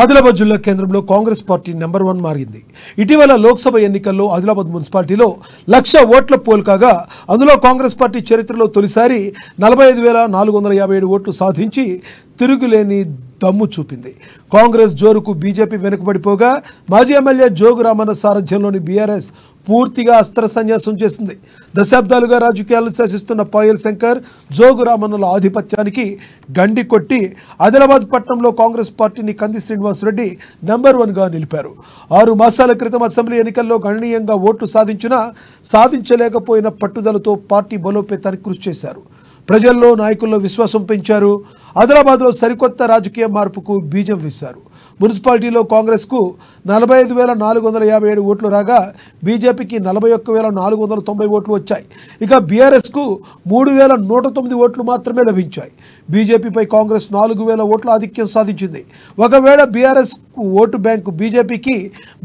ఆదిలాబాద్ జిల్లా కేంద్రంలో Congress party number 1 మారింది. ఇటీవల లోక్సభ ఎన్నికల్లో ఆదిలాబాద్ మున్సిపాలిటీలో 1,00,000 ఓట్ల పోల్ కాగా అందులో కాంగ్రెస్ పార్టీ చరిత్రలో తొలిసారి 45,457 ఓట్లు సాధించి తిరుగులేని దమ్ము చూపింది. కాంగ్రెస్ జోరుకు బీజేపీ వెనుకబడిపోగా మాజీ ఎమ్మెల్యే జోగు రామన్న సారథ్యంలోని బీఆర్ఎస్ పూర్తిగా అస్త్ర సన్యాసం చేసింది. దశాబ్దాలుగా రాజకీయాలను శాసిస్తున్న పాయల్ శంకర్ జోగు రామన్నల ఆధిపత్యానికి గండి కొట్టి ఆదిలాబాద్ పట్టణంలో కాంగ్రెస్ పార్టీని కంది శ్రీనివాసరెడ్డి నెంబర్ 1గా నిలిపారు. 6 మాసాల క్రితం అసెంబ్లీ ఎన్నికల్లో గణనీయంగా ఓట్లు సాధించలేకపోయిన పట్టుదలతో పార్టీ బలోపేతానికి కృషి చేశారు. ప్రజల్లో నాయకుల్లో విశ్వాసం పెంచారు. ఆదిలాబాద్లో సరికొత్త రాజకీయ మార్పుకు బీజం వేశారు. మున్సిపాలిటీలో కాంగ్రెస్కు 45,457 ఓట్లు రాగా బీజేపీకి 41,490 ఓట్లు వచ్చాయి. ఇక బీఆర్ఎస్కు 3,109 ఓట్లు మాత్రమే లభించాయి. బీజేపీపై కాంగ్రెస్ 4,000 ఓట్ల ఆధిక్యం సాధించింది. ఒకవేళ బీఆర్ఎస్ ఓటు బ్యాంకు బీజేపీకి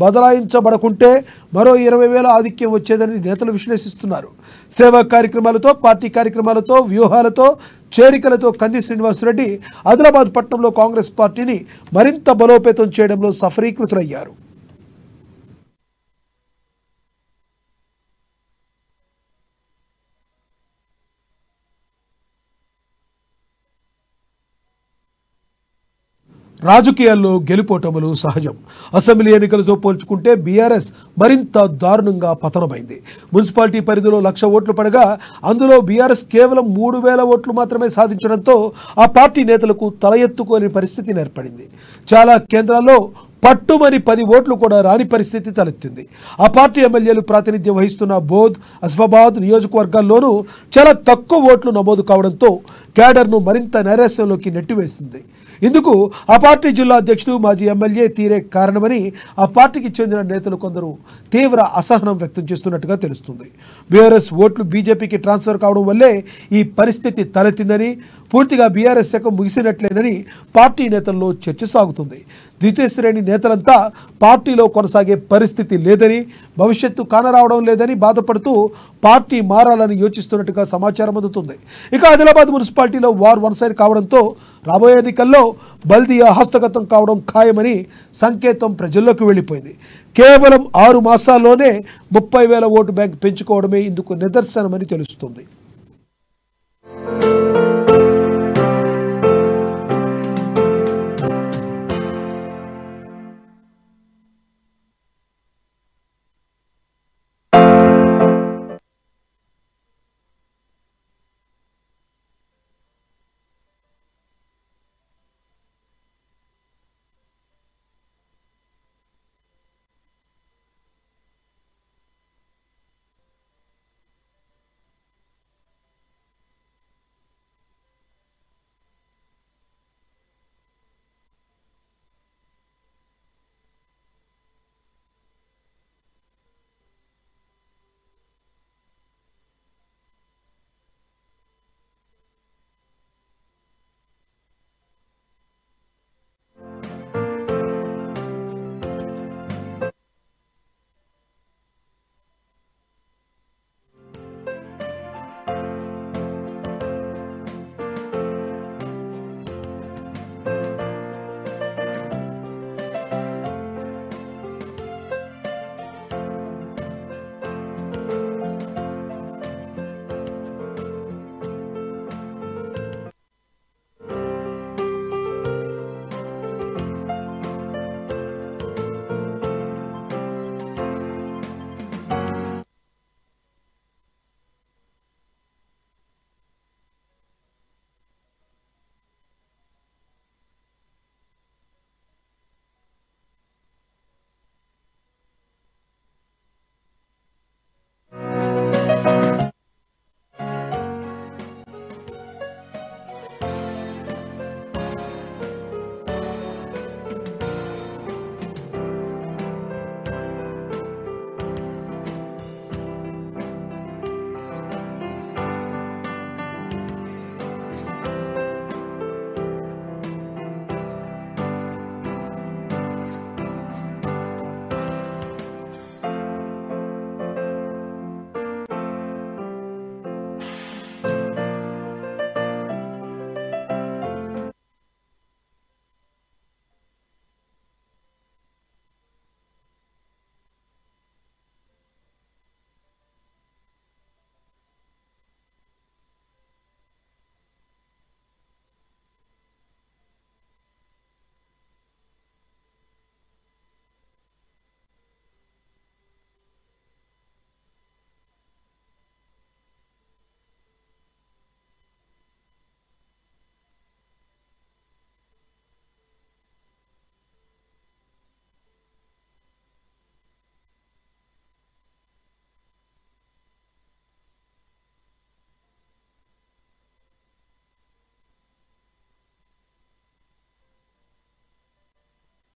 బదలాయించబడకుంటే మరో 20,000 ఆధిక్యం వచ్చేదని నేతలు విశ్లేషిస్తున్నారు. సేవా కార్యక్రమాలతో, పార్టీ కార్యక్రమాలతో, వ్యూహాలతో, చేరికలతో కంది శ్రీనివాసరెడ్డి ఆదిలాబాద్ పట్టణంలో కాంగ్రెస్ పార్టీని మరింత బలోపేతం చేయడంలో సఫలీకృతులయ్యారు. రాజకీయాల్లో గెలుపోటములు సహజం. అసెంబ్లీ ఎన్నికలతో పోల్చుకుంటే బీఆర్ఎస్ మరింత దారుణంగా పతనమైంది. మున్సిపాలిటీ పరిధిలో 1,00,000 ఓట్లు పడగా అందులో బీఆర్ఎస్ కేవలం 3,000 ఓట్లు మాత్రమే సాధించడంతో ఆ పార్టీ నేతలకు తల ఎత్తుకోని పరిస్థితి ఏర్పడింది. చాలా కేంద్రాల్లో పట్టుమని 10 ఓట్లు కూడా రాని పరిస్థితి తలెత్తింది. ఆ పార్టీ ఎమ్మెల్యేలు ప్రాతినిధ్యం వహిస్తున్న బోధ్, అసిఫాబాద్ నియోజకవర్గాల్లోనూ చాలా తక్కువ ఓట్లు నమోదు కావడంతో క్యాడర్ను మరింత నైరాశ్యంలోకి నెట్టివేసింది. ఇందుకు ఆ పార్టీ జిల్లా అధ్యక్షుడు మాజీ ఎమ్మెల్యే తీరే కారణమని ఆ పార్టీకి చెందిన నేతలు కొందరు తీవ్ర అసహనం వ్యక్తం చేస్తున్నట్టుగా తెలుస్తుంది. బీఆర్ఎస్ ఓట్లు బీజేపీకి ట్రాన్స్ఫర్ కావడం వల్లే ఈ పరిస్థితి తలెత్తిందని, పూర్తిగా బీఆర్ఎస్ శాఖ ముగిసినట్లేనని పార్టీ నేతల్లో చర్చ సాగుతుంది. ద్వితీయ శ్రేణి నేతలంతా పార్టీలో కొనసాగే పరిస్థితి లేదని, భవిష్యత్తు కానరావడం లేదని బాధపడుతూ పార్టీ మారాలని యోచిస్తున్నట్టుగా సమాచారం అందుతుంది. ఇక ఆదిలాబాద్ మున్సిపాలిటీలో వార్ వన్ సైడ్ కావడంతో రాబోయే ఎన్నికల్లో బల్దియా హస్తగతం కావడం ఖాయమని సంకేతం ప్రజల్లోకి వెళ్ళిపోయింది. కేవలం 6 మాసాల్లోనే 30,000 ఓటు బ్యాంక్ పెంచుకోవడమే ఇందుకు నిదర్శనమని తెలుస్తుంది.